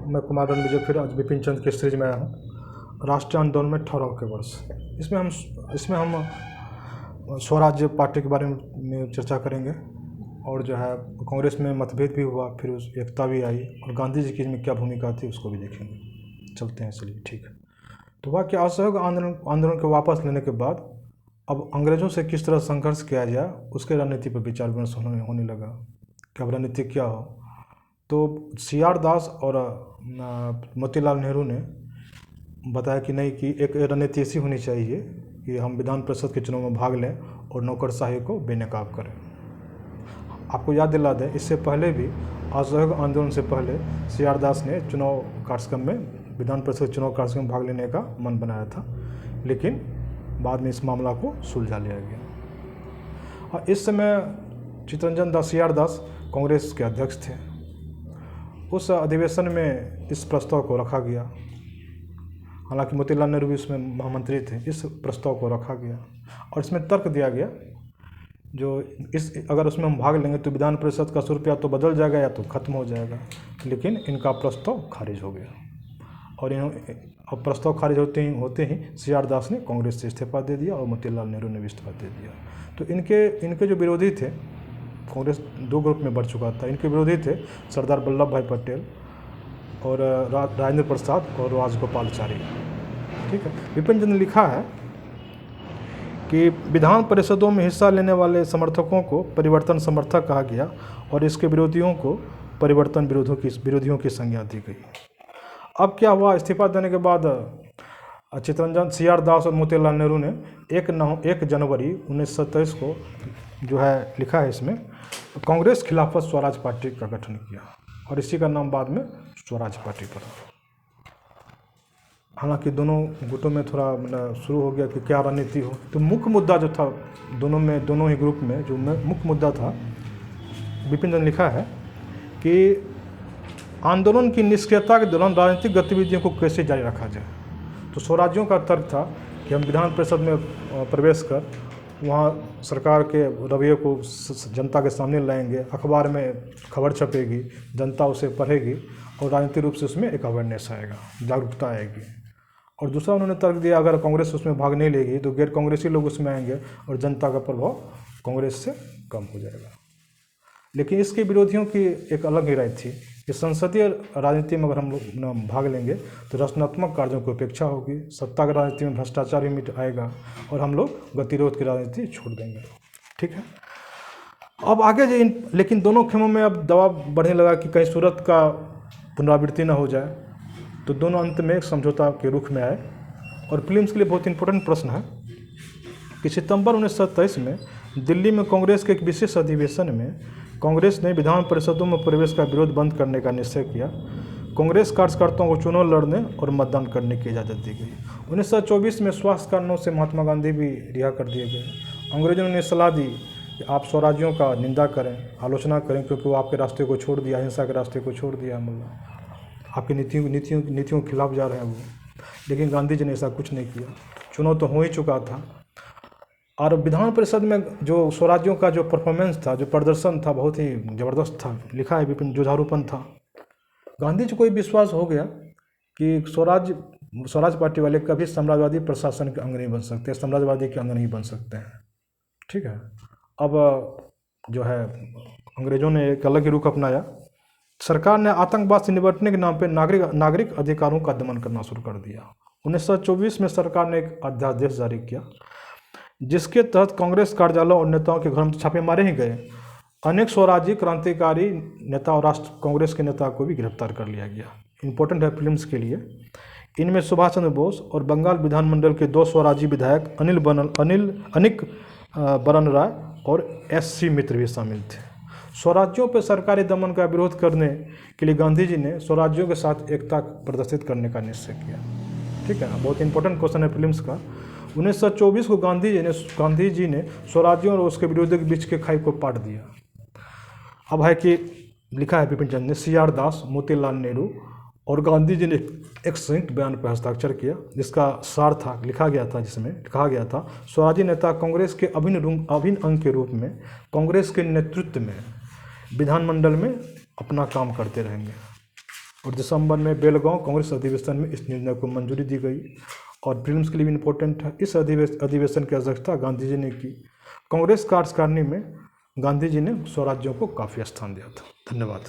मैं कुमार रणविजय फिर आज बिपिन चंद्र की सीरीज में आया हूँ। राष्ट्रीय आंदोलन में ठहराव के वर्ष, इसमें हम स्वराज्य पार्टी के बारे में चर्चा करेंगे और जो है कांग्रेस में मतभेद भी हुआ, फिर उस एकता भी आई और गांधी जी की इसमें क्या भूमिका थी उसको भी देखेंगे। चलते हैं, चलिए ठीक है। तो वह क्या असहयोग आंदोलन को वापस लेने के बाद अब अंग्रेज़ों से किस तरह संघर्ष किया जाए उसके रणनीति पर विचार विमर्श होने लगा कि अब रणनीति क्या हो। तो CR दास और मोतीलाल नेहरू ने बताया कि नहीं, कि एक रणनीति ऐसी होनी चाहिए कि हम विधान परिषद के चुनाव में भाग लें और नौकरशाही को बेनकाब करें। आपको याद दिला दें, इससे पहले भी असहयोग आंदोलन से पहले CR दास ने चुनाव कार्यक्रम में विधान परिषद चुनाव कार्यक्रम में भाग लेने का मन बनाया था, लेकिन बाद में इस मामला को सुलझा लिया गया। और इस समय चित्तरंजन दास CR दास कांग्रेस के अध्यक्ष थे। उस अधिवेशन में इस प्रस्ताव को रखा गया, हालांकि मोतीलाल नेहरू भी उसमें महामंत्री थे। इस प्रस्ताव को रखा गया और इसमें तर्क दिया गया, अगर उसमें हम भाग लेंगे तो विधान परिषद का स्वरूप या तो बदल जाएगा या तो खत्म हो जाएगा। लेकिन इनका प्रस्ताव खारिज हो गया और प्रस्ताव खारिज होते ही CR दास ने कांग्रेस से इस्तीफा दे दिया और मोतीलाल नेहरू ने भी इस्तीफा दे दिया। तो इनके जो विरोधी थे, कांग्रेस दो ग्रुप में बढ़ चुका था। इनके विरोधी थे सरदार वल्लभ भाई पटेल और राजेंद्र प्रसाद और राजगोपालाचारी। ठीक है। विपिन चंद्र ने लिखा है कि विधान परिषदों में हिस्सा लेने वाले समर्थकों को परिवर्तन समर्थक कहा गया और इसके विरोधियों को परिवर्तन विरोधियों की संज्ञा दी गई। अब क्या हुआ, इस्तीफा देने के बाद चित्तरंजन CR दास और मोतीलाल नेहरू ने 1 जनवरी 1927 को जो है लिखा है इसमें, कांग्रेस खिलाफत स्वराज पार्टी का गठन किया और इसी का नाम बाद में स्वराज पार्टी पड़ा। हालांकि दोनों गुटों में थोड़ा शुरू हो गया कि क्या रणनीति हो। तो मुख्य मुद्दा जो था दोनों ही ग्रुप में जो मुख्य मुद्दा था, विपिन ने लिखा है कि आंदोलन की निष्क्रियता के दौरान राजनीतिक गतिविधियों को कैसे जारी रखा जाए। तो स्वराज्यों का तर्क था कि हम विधान परिषद में प्रवेश कर वहाँ सरकार के रवैये को जनता के सामने लाएंगे, अखबार में खबर छपेगी, जनता उसे पढ़ेगी और राजनीतिक रूप से उसमें एक अवेयरनेस आएगा, जागरूकता आएगी। और दूसरा उन्होंने तर्क दिया, अगर कांग्रेस उसमें भाग नहीं लेगी तो गैर कांग्रेसी लोग उसमें आएंगे और जनता का प्रभाव कांग्रेस से कम हो जाएगा। लेकिन इसके विरोधियों की एक अलग ही राय थी कि संसदीय राजनीति में अगर हम लोग भाग लेंगे तो रचनात्मक कार्यों की उपेक्षा होगी, सत्ता की राजनीति में भ्रष्टाचार भी मिट आएगा और हम लोग गतिरोध की राजनीति छोड़ देंगे। ठीक है। अब आगे लेकिन दोनों खेमों में अब दबाव बढ़ने लगा कि कहीं सूरत का पुनरावृत्ति न हो जाए, तो दोनों अंत में एक समझौता के रुख में आए। और फिल्म्स के लिए बहुत इंपॉर्टेंट प्रश्न है कि सितंबर 1927 में दिल्ली में कांग्रेस के एक विशेष अधिवेशन में कांग्रेस ने विधान परिषदों में प्रवेश का विरोध बंद करने का निश्चय किया। कांग्रेस कार्यकर्ताओं को चुनाव लड़ने और मतदान करने की इजाज़त दी गई। 1924 में स्वास्थ्य कारणों से महात्मा गांधी भी रिहा कर दिए गए। अंग्रेजों ने सलाह दी कि आप स्वराज्यों का निंदा करें, आलोचना करें, क्योंकि वो आपके रास्ते को छोड़ दिया, अहिंसा के रास्ते को छोड़ दिया, मतलब आपकी नीतियों के खिलाफ जा रहे हैं वो। लेकिन गांधी जी ने ऐसा कुछ नहीं किया। चुनाव तो हो ही चुका था और विधान परिषद में जो स्वराज्यों का जो परफॉर्मेंस था, जो प्रदर्शन था, बहुत ही ज़बरदस्त था। लिखा है विपिन, जुझारूपन था। गांधी जी को भी विश्वास हो गया कि स्वराज पार्टी वाले कभी साम्राज्यवादी प्रशासन के अंग नहीं बन सकते, साम्राज्यवादी के अंग नहीं बन सकते हैं। ठीक है। अब जो है अंग्रेजों ने एक अलग ही रुख अपनाया। सरकार ने आतंकवाद से निपटने के नाम पर नागरिक अधिकारों का दमन करना शुरू कर दिया। 1924 में सरकार ने एक अध्यादेश जारी किया जिसके तहत कांग्रेस कार्यालयों और नेताओं के घर में छापे मारे ही गए। अनेक स्वराज्य क्रांतिकारी नेता और राष्ट्र कांग्रेस के नेता को भी गिरफ्तार कर लिया गया। इंपॉर्टेंट है फिल्म्स के लिए। इनमें सुभाष चंद्र बोस और बंगाल विधानमंडल के 2 स्वराज्य विधायक अनिक बरन राय और SC मित्र भी शामिल थे। स्वराज्यों पर सरकारी दमन का विरोध करने के लिए गांधी जी ने स्वराज्यों के साथ एकता प्रदर्शित करने का निश्चय किया। ठीक है। बहुत इंपॉर्टेंट क्वेश्चन है फिल्म्स का। 1924 को गांधी जी ने स्वराज्यों और उसके विरोधियों के बीच के खाई को पाट दिया। अब है कि लिखा है विपिन चंद्र ने, CR दास, मोतीलाल नेहरू और गांधी जी ने एक संयुक्त बयान पर हस्ताक्षर किया जिसका सार था, जिसमें कहा गया था, स्वराज्य नेता कांग्रेस के अभिन्न अंग के रूप में कांग्रेस के नेतृत्व में विधानमंडल में अपना काम करते रहेंगे। और दिसंबर में बेलगांव कांग्रेस अधिवेशन में इस निर्णय को मंजूरी दी गई। और प्रीलिम्स के लिए भी इम्पोर्टेंट है, इस अधिवेशन की अध्यक्षता गांधी जी ने की। कांग्रेस कार्यकारिणी में गांधी जी ने स्वराज्यों को काफ़ी स्थान दिया था। धन्यवाद।